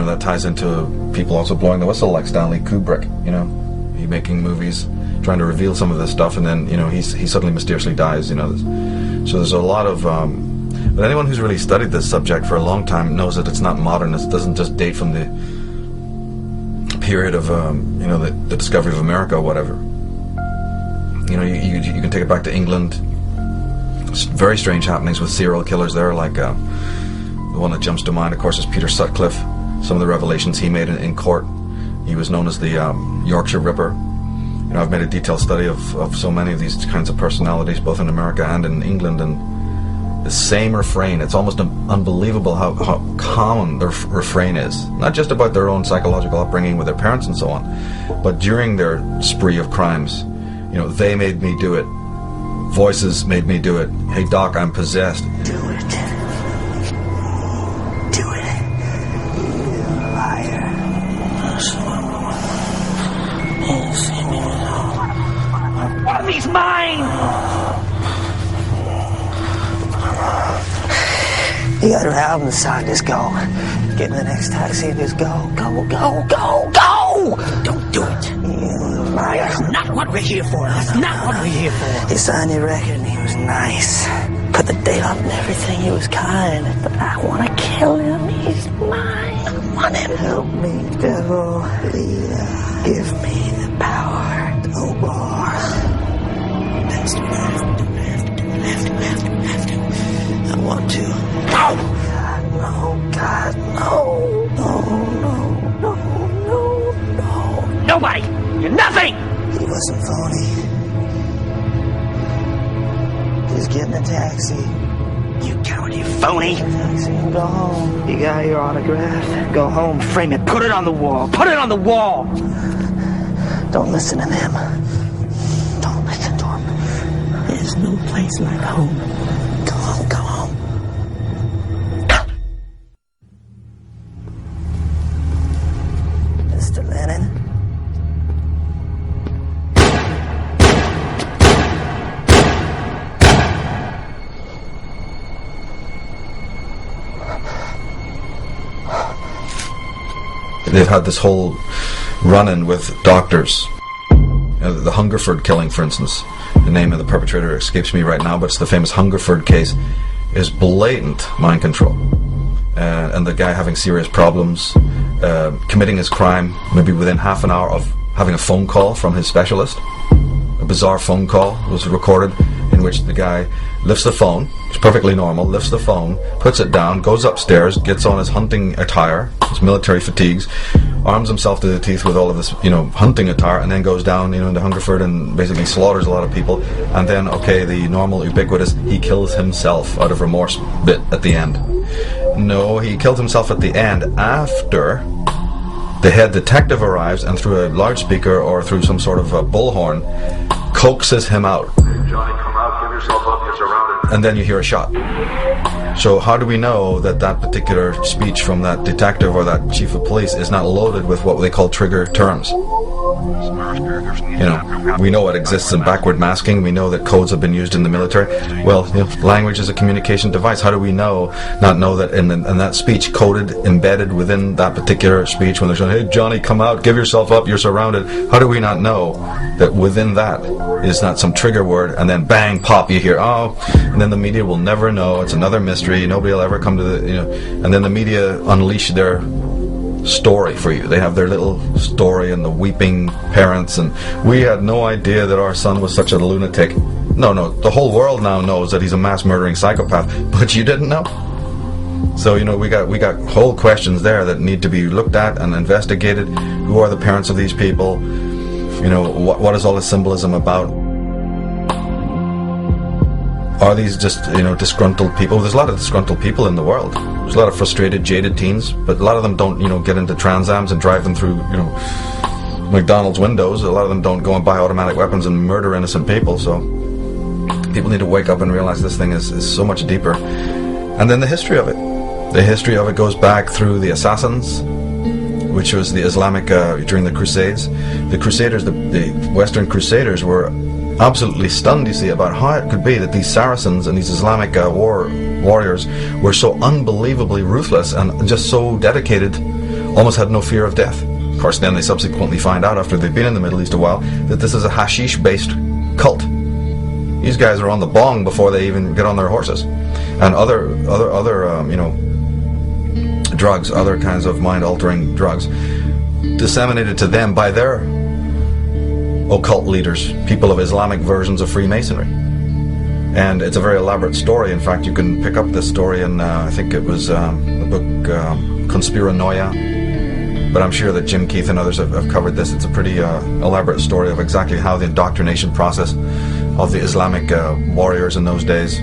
that ties into people also blowing the whistle, like Stanley Kubrick. You know, he making movies, trying to reveal some of this stuff, and then he suddenly mysteriously dies. So there's a lot of. But anyone who's really studied this subject for a long time knows that it's not modern. It doesn't just date from the period of the discovery of America or whatever. You can take it back to England. Very strange happenings with serial killers there, like the one that jumps to mind, of course, is Peter Sutcliffe. Some of the revelations he made in court. He was known as the Yorkshire Ripper. I've made a detailed study of so many of these kinds of personalities, both in America and in England, and the same refrain. It's almost unbelievable how common the refrain is. Not just about their own psychological upbringing with their parents and so on, but during their spree of crimes. They made me do it. Voices made me do it. Hey Doc, I'm possessed. Do it. Do it. You liar. One of these mine! You gotta have him decide. Just go. Get in the next taxi and just go. Go, go, go, go! Don't do it. You liar. That's not what we're here for. That's not what we're here for. He signed your record and he was nice. Put the date on and everything. He was kind. But I want to kill him. He's mine. I want him. Help me, devil. Please. Give me the power. No more. That's the left. I want to. No! God, no. No, no, no, no, no. Nobody! You're nothing! He wasn't phony. Just get in a taxi. You coward, you phony! Taxi and go home. You got your autograph. Go home, frame it, put it on the wall. Put it on the wall! Don't listen to them. Don't listen to them. There's no place like home. Go home, go home. Mr. Lennon? They've had this whole run-in with doctors. The Hungerford killing, for instance, the name of the perpetrator escapes me right now, but it's the famous Hungerford case, is blatant mind control. And the guy having serious problems, committing his crime maybe within half an hour of having a phone call from his specialist. A bizarre phone call was recorded in which the guy lifts the phone, it's perfectly normal, lifts the phone, puts it down, goes upstairs, gets on his hunting attire, his military fatigues, arms himself to the teeth with all of this, hunting attire, and then goes down, into Hungerford and basically slaughters a lot of people. And then, the normal, ubiquitous, he kills himself out of remorse bit at the end. No, he killed himself at the end after the head detective arrives and through a loudspeaker or through some sort of a bullhorn coaxes him out. Johnny, come out, give yourself up, you're surrounded. And then you hear a shot. So how do we know that that particular speech from that detective or that chief of police is not loaded with what they call trigger terms? We know what exists in backward masking. We know that codes have been used in the military. Well, language is a communication device. How do we not know that in that speech, coded, embedded within that particular speech, when they're saying, "Hey Johnny, come out, give yourself up, you're surrounded," how do we not know that within that is not some trigger word, and then bang, pop, you hear, oh, and then the media will never know. It's another mystery. Nobody will ever come to and then the media unleash their story for you. They have their little story and the weeping parents, and we had no idea that our son was such a lunatic. No, the whole world now knows that he's a mass murdering psychopath, but you didn't know. So we got whole questions there that need to be looked at and investigated. Who are the parents of these people? What is all this symbolism about? Are these just disgruntled people? There's a lot of disgruntled people in the world. There's a lot of frustrated, jaded teens, but a lot of them don't get into Trans Ams and drive them through McDonald's windows. A lot of them don't go and buy automatic weapons and murder innocent people. So people need to wake up and realize this thing is so much deeper. And then the history of it. The history of it goes back through the Assassins, which was the Islamic during the Crusades. The Crusaders, the Western Crusaders, were absolutely stunned, you see, about how it could be that these Saracens and these Islamic warriors were so unbelievably ruthless and just so dedicated almost had no fear of death. Of course, then they subsequently find out, after they've been in the Middle East a while, that this is a hashish-based cult. These guys are on the bong before they even get on their horses, and other drugs, other kinds of mind-altering drugs, disseminated to them by their occult leaders, people of Islamic versions of Freemasonry. And it's a very elaborate story. In fact, you can pick up this story in, I think it was the book Conspiranoia, but I'm sure that Jim Keith and others have covered this. It's a pretty elaborate story of exactly how the indoctrination process of the Islamic warriors in those days.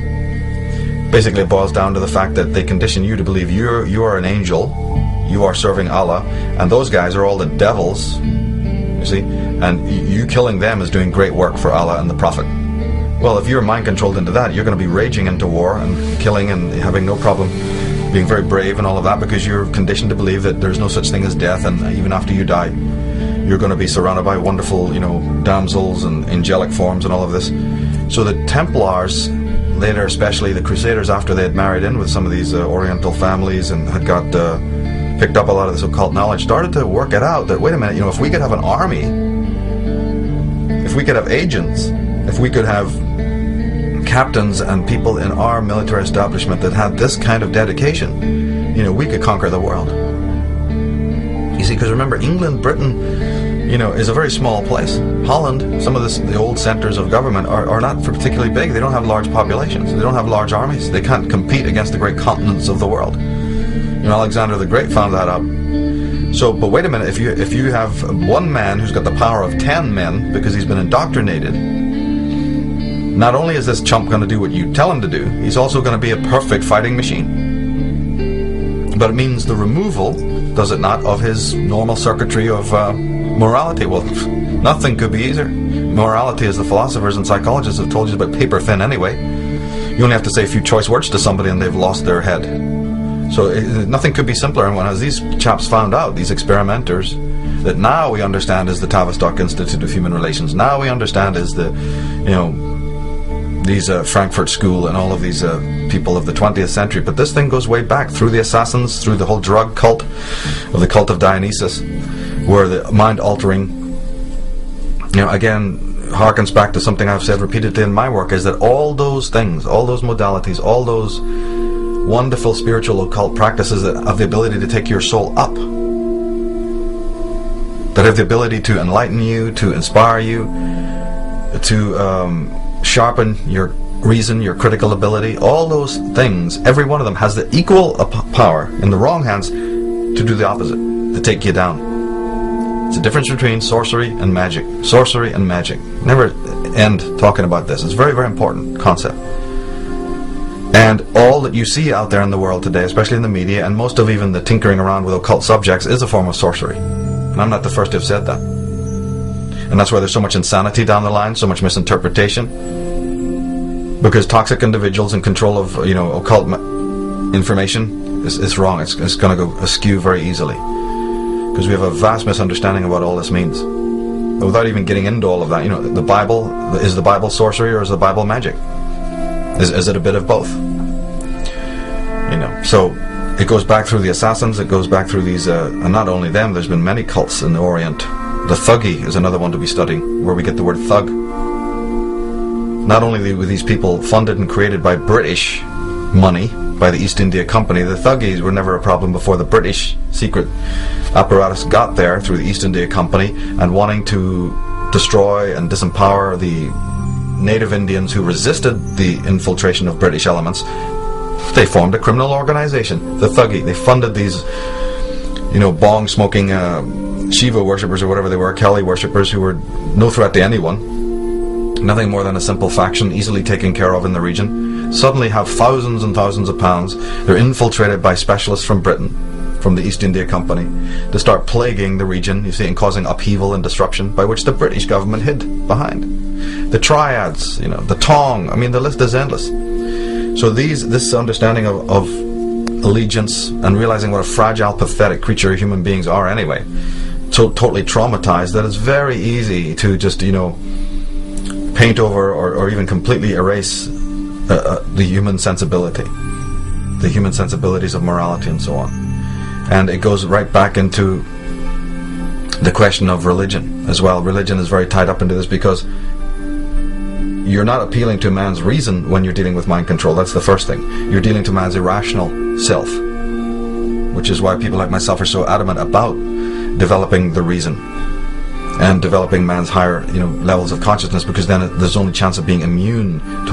Basically, it boils down to the fact that they condition you to believe you are an angel, you are serving Allah, and those guys are all the devils, you see, and you killing them is doing great work for Allah and the Prophet. Well, if you're mind controlled into that, you're going to be raging into war and killing and having no problem being very brave and all of that, because you're conditioned to believe that there's no such thing as death, and even after you die, you're going to be surrounded by wonderful, damsels and angelic forms and all of this. So the Templars, later especially the Crusaders, after they had married in with some of these Oriental families and had got picked up a lot of this occult knowledge, started to work it out that, wait a minute, if we could have an army, if we could have agents, if we could have captains and people in our military establishment that had this kind of dedication, we could conquer the world. You see, because remember, England, Britain, is a very small place. Holland, some of the old centers of government are not particularly big. They don't have large populations. They don't have large armies. They can't compete against the great continents of the world. Alexander the Great found that out. So, but wait a minute, if you have one man who's got the power of 10 men because he's been indoctrinated, not only is this chump going to do what you tell him to do, he's also going to be a perfect fighting machine. But it means the removal, does it not, of his normal circuitry of morality. Well, nothing could be easier. Morality, as the philosophers and psychologists have told you, is about paper thin anyway. You only have to say a few choice words to somebody and they've lost their head. So nothing could be simpler. And as these chaps found out, these experimenters, that now we understand is the Tavistock Institute of Human Relations, now we understand is the, these Frankfurt School and all of these people of the 20th century. But this thing goes way back through the assassins, through the whole drug cult of the cult of Dionysus, where the mind-altering, again, harkens back to something I've said repeatedly in my work, is that all those things, all those modalities, all those wonderful spiritual occult practices that have the ability to take your soul up, that have the ability to enlighten you, to inspire you, to sharpen your reason, your critical ability, all those things, every one of them has the equal power in the wrong hands to do the opposite, to take you down. It's the difference between sorcery and magic. Sorcery and magic. Never end talking about this. It's a very, very important concept. And all that you see out there in the world today, especially in the media, and most of even the tinkering around with occult subjects, is a form of sorcery. And I'm not the first to have said that. And that's why there's so much insanity down the line, so much misinterpretation. Because toxic individuals in control of, occult information is wrong. It's going to go askew very easily. Because we have a vast misunderstanding of what all this means. But without even getting into all of that, the Bible, is the Bible sorcery or is the Bible magic? Is it a bit of both? So it goes back through the assassins, it goes back through these, and not only them, there's been many cults in the Orient. The Thuggee is another one to be studying, where we get the word thug. Not only were these people funded and created by British money, by the East India Company, the Thuggees were never a problem before the British secret apparatus got there through the East India Company, and wanting to destroy and disempower the native Indians who resisted the infiltration of British elements, they formed a criminal organization, the Thuggee. They funded these, bong-smoking Shiva worshippers or whatever they were, Kali worshippers, who were no threat to anyone, nothing more than a simple faction easily taken care of in the region, suddenly have thousands and thousands of pounds. They're infiltrated by specialists from Britain, from the East India Company, to start plaguing the region, you see, and causing upheaval and disruption, by which the British government hid behind. The triads, the Tong, the list is endless. So this understanding of allegiance and realizing what a fragile, pathetic creature human beings are anyway, so totally traumatized that it's very easy to just, paint over or even completely erase the human sensibility, the human sensibilities of morality and so on. And it goes right back into the question of religion as well. Religion is very tied up into this, because you're not appealing to man's reason when you're dealing with mind control. That's the first thing. You're dealing to man's irrational self, which is why people like myself are so adamant about developing the reason and developing man's higher, levels of consciousness, because then there's only chance of being immune to